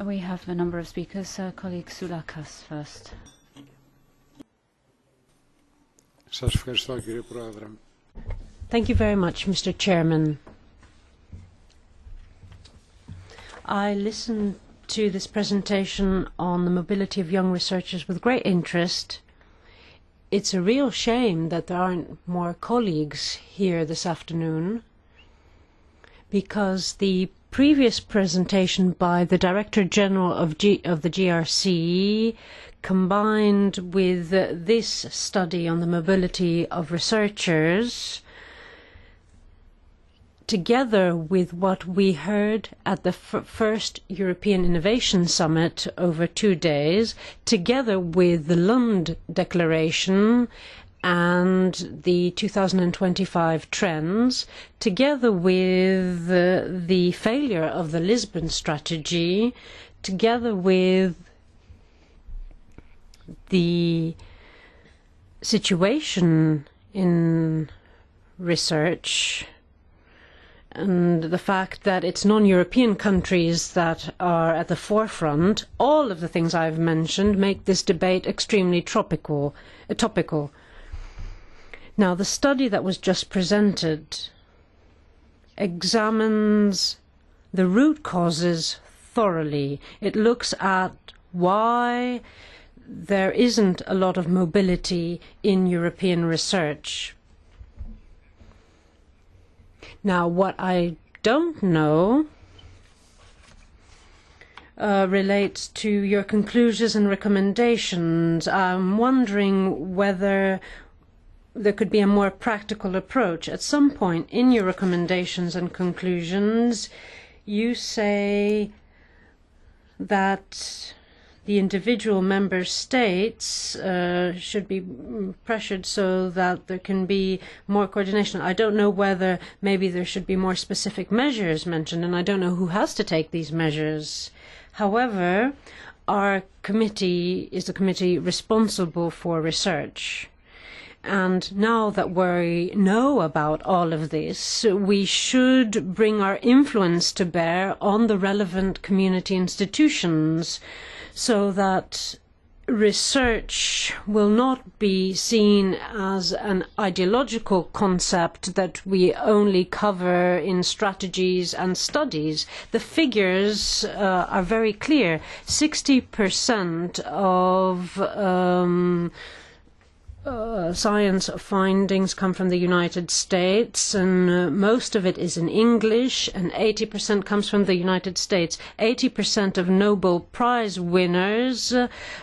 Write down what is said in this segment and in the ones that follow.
We have a number of speakers. Colleague Tsoukalas first. Thank you very much, Mr. Chairman. I listened to this presentation on the mobility of young researchers with great interest. It's a real shame that there aren't more colleagues here this afternoon, because the previous presentation by the Director General of the GRC combined with this study on the mobility of researchers, together with what we heard at the first European Innovation Summit over 2 days, together with the Lund Declaration and the 2025 trends, together with the failure of the Lisbon strategy, together with the situation in research, and the fact that it's non-European countries that are at the forefront, all of the things I've mentioned make this debate extremely topical. Now, the study that was just presented examines the root causes thoroughly. It looks at why there isn't a lot of mobility in European research. Now, what I don't know relates to your conclusions and recommendations. I'm wondering whether there could be a more practical approach. At some point in your recommendations and conclusions, you say that the individual member states should be pressured so that there can be more coordination. I don't know whether maybe there should be more specific measures mentioned, and I don't know who has to take these measures. However, our committee is the committee responsible for research. And now that we know about all of this, we should bring our influence to bear on the relevant community institutions, so that research will not be seen as an ideological concept that we only cover in strategies and studies. The figures are very clear. 60% of science findings come from the United States, and most of it is in English, and 80% comes from the United States. 80% of Nobel Prize winners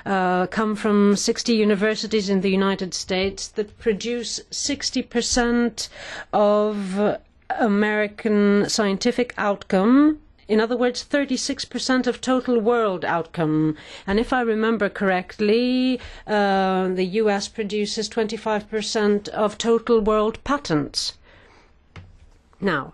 come from 60 universities in the United States that produce 60% of American scientific outcome. In other words, 36% of total world outcome. And if I remember correctly, the US produces 25% of total world patents. Now,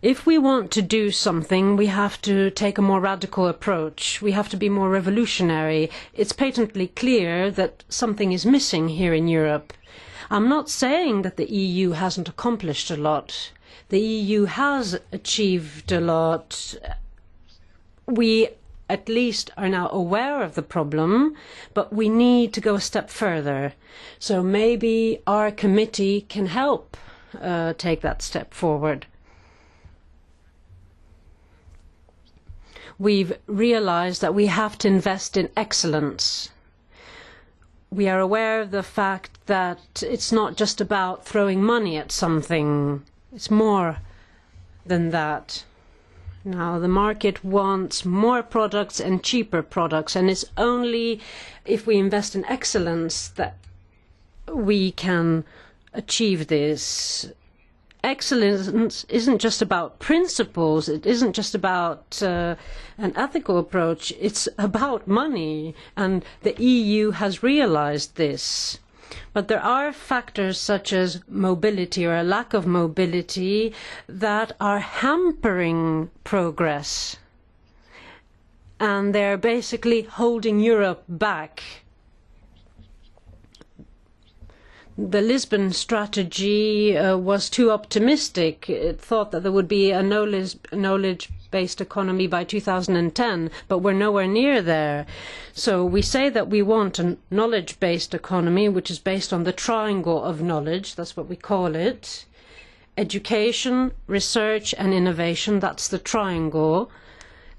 if we want to do something, we have to take a more radical approach. We have to be more revolutionary. It's patently clear that something is missing here in Europe. I'm not saying that the EU hasn't accomplished a lot. The EU has achieved a lot. We at least are now aware of the problem, but we need to go a step further. So maybe our committee can help take that step forward. We've realized that we have to invest in excellence. We are aware of the fact that it's not just about throwing money at something. It's more than that. Now, the market wants more products and cheaper products, and it's only if we invest in excellence that we can achieve this. Excellence isn't just about principles, it isn't just about an ethical approach, it's about money, and the EU has realized this. But there are factors such as mobility or a lack of mobility that are hampering progress. And they're basically holding Europe back. the Lisbon strategy was too optimistic. It thought that there would be a knowledge-based economy by 2010, but we're nowhere near there. So we say that we want a knowledge-based economy, which is based on the triangle of knowledge, that's what we call it. Education, research and innovation, that's the triangle.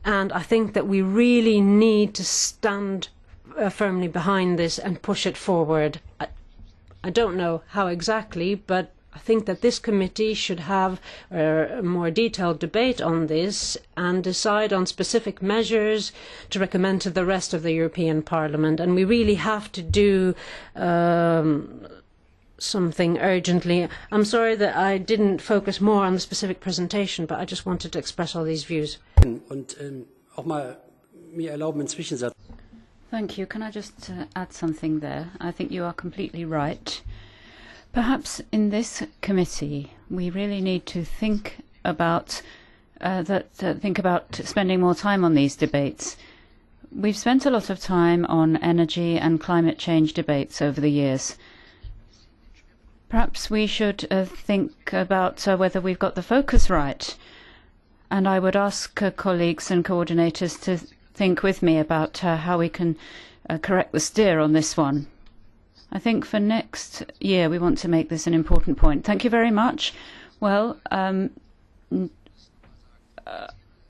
And I think that we really need to stand firmly behind this and push it forward. I don't know how exactly, but I think that this committee should have a more detailed debate on this and decide on specific measures to recommend to the rest of the European Parliament. And we really have to do something urgently. I'm sorry that I didn't focus more on the specific presentation, but I just wanted to express all these views. Thank you. Can I just add something there? I think you are completely right. Perhaps in this committee we really need to think about spending more time on these debates. We've spent a lot of time on energy and climate change debates over the years. Perhaps we should think about whether we've got the focus right. And I would ask colleagues and coordinators to think with me about how we can correct the steer on this one. I think for next year we want to make this an important point. Thank you very much. Well,